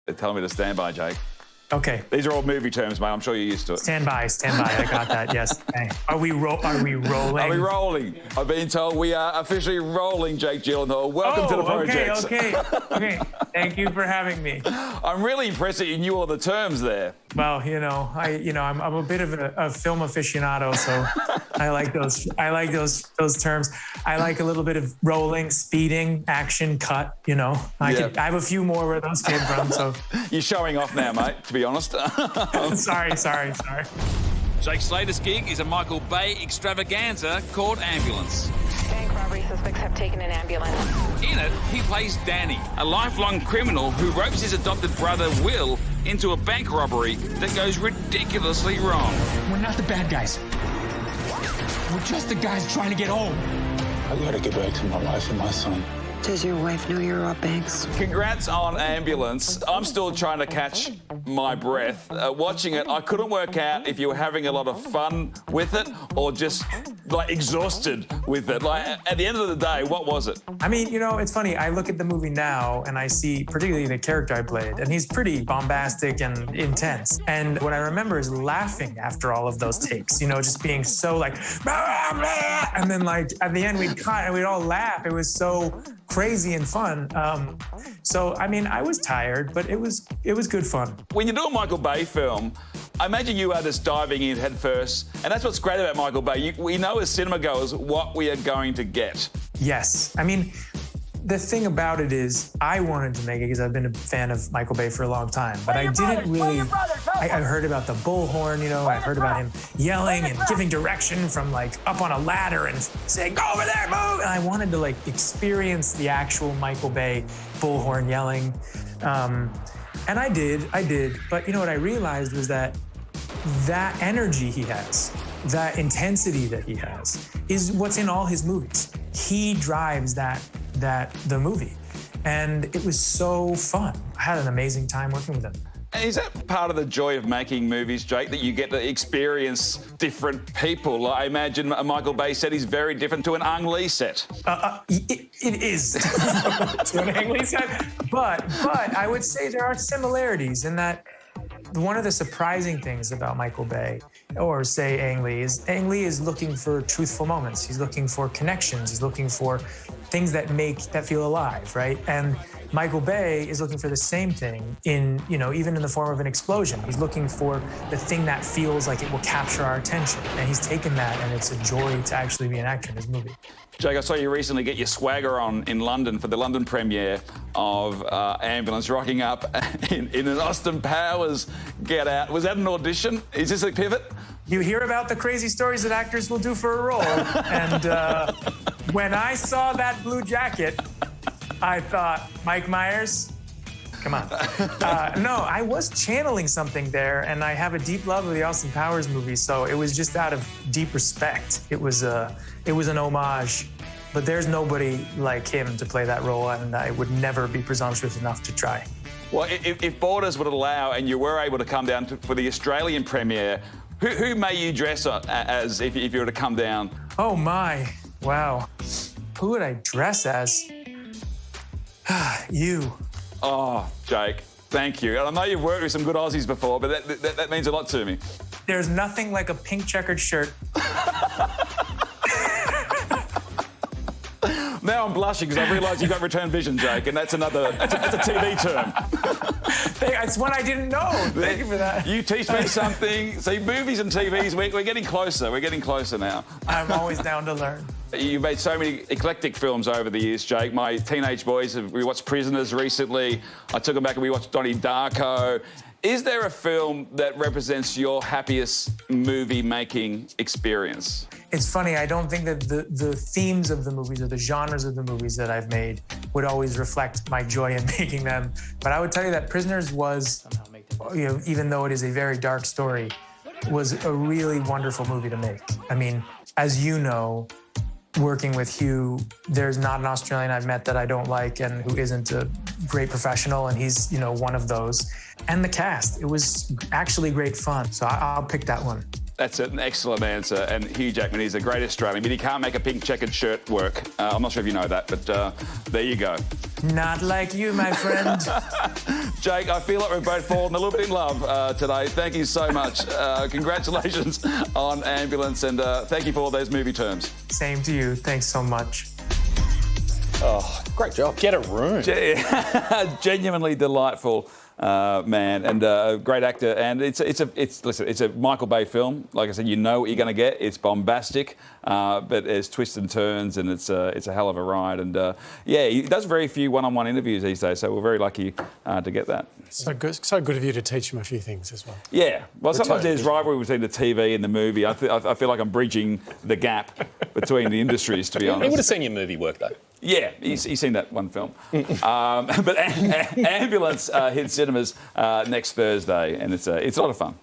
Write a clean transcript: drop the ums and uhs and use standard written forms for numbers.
They're telling me to stand by, Jake. Okay. These are all movie terms, mate. I'm sure you're used to it. Stand by. I got that. Yes. Okay. Are we rolling? Are we rolling? I've been told we are officially rolling, Jake Gyllenhaal. Welcome to the project. Okay. Thank you for having me. I'm really impressed that you knew all the terms there. Well, I'm a bit of a film aficionado, so I like those. I like those terms. I like a little bit of rolling, speeding, action, cut. I have a few more where those came from. So you're showing off now, mate. To be honest. Sorry. Jake Slater's gig is a Michael Bay extravaganza called Ambulance. Bank robbery suspects have taken an ambulance. In it, he plays Danny, a lifelong criminal who ropes his adopted brother Will into a bank robbery that goes ridiculously wrong. We're not the bad guys. We're just the guys trying to get home. I gotta get back to my wife and my son. Does your wife know you're robbed banks? Congrats on Ambulance. I'm still trying to catch my breath. Watching it, I couldn't work out if you were having a lot of fun with it or just exhausted with it. At the end of the day, what was it? I mean, it's funny. I look at the movie now and I see particularly the character I played, and he's pretty bombastic and intense. And what I remember is laughing after all of those takes, just being so blah, blah, and then at the end we'd cut and we'd all laugh. It was so crazy and fun. I was tired, but it was good fun. When you do a Michael Bay film, I imagine you are just diving in head first, and that's what's great about Michael Bay. We know as cinema goers what we are going to get. Yes. I mean, the thing about it is I wanted to make it because I've been a fan of Michael Bay for a long time, but I didn't really, I heard about the bullhorn, I heard about him yelling and giving direction from up on a ladder and saying, go over there, move. And I wanted to experience the actual Michael Bay bullhorn yelling. And I did. But what I realized was that energy he has, that intensity that he has, is what's in all his movies. He drives the movie. And it was so fun. I had an amazing time working with him. And is that part of the joy of making movies, Jake, that you get to experience different people? I imagine a Michael Bay set is very different to an Ang Lee set. It is to an Ang Lee set. But I would say there are similarities in that one of the surprising things about Michael Bay, or say Ang Lee is looking for truthful moments. He's looking for connections. He's looking for things that feel alive, right? And Michael Bay is looking for the same thing in, even in the form of an explosion. He's looking for the thing that feels like it will capture our attention. And he's taken that, and it's a joy to actually be an actor in his movie. Jake, I saw you recently get your swagger on in London for the London premiere of Ambulance, rocking up in an Austin Powers Get Out. Was that an audition? Is this a pivot? You hear about the crazy stories that actors will do for a role. And when I saw that blue jacket, I thought, Mike Myers, come on. No, I was channeling something there, and I have a deep love of the Austin Powers movies, so it was just out of deep respect. It was an homage, but there's nobody like him to play that role, and I would never be presumptuous enough to try. Well, if borders would allow and you were able to come down for the Australian premiere, who may you dress as if you were to come down? Oh, my. Wow. Who would I dress as? You. Oh, Jake, thank you. And I know you've worked with some good Aussies before, but that means a lot to me. There's nothing like a pink checkered shirt. Now I'm blushing because I realise you've got return vision, Jake, and that's a TV term. It's one I didn't know. Thank you for that. You teach me something. See, movies and TVs, we're getting closer. We're getting closer now. I'm always down to learn. You've made so many eclectic films over the years, Jake. My teenage boys, we watched Prisoners recently. I took them back and we watched Donnie Darko. Is there a film that represents your happiest movie-making experience? It's funny, I don't think that the themes of the movies or the genres of the movies that I've made would always reflect my joy in making them. But I would tell you that Prisoners was, even though it is a very dark story, was a really wonderful movie to make. I mean, as you know, working with Hugh, there's not an Australian I've met that I don't like and who isn't a great professional, and he's, one of those. And the cast, it was actually great fun. So I'll pick that one. That's an excellent answer. And Hugh Jackman is a great Australian, but he can't make a pink checkered shirt work. I'm not sure if you know that, but there you go. Not like you, my friend. Jake, I feel like we've both fallen a little bit in love today. Thank you so much. Congratulations on Ambulance, and thank you for all those movie terms. Same to you. Thanks so much. Oh, great job. Get a room. Genuinely delightful. Man, and a great actor, and it's a Michael Bay film. Like I said, you know what you're going to get. It's bombastic, but there's twists and turns, and it's a hell of a ride. And yeah, he does very few one-on-one interviews these days, so we're very lucky to get that. So good of you to teach him a few things as well. Yeah, well, sometimes there's rivalry between the TV and the movie. I feel like I'm bridging the gap between the industries, to be honest. He would have seen your movie work, though. Yeah, he's seen that one film. But Ambulance hits cinemas next Thursday, and it's a lot of fun.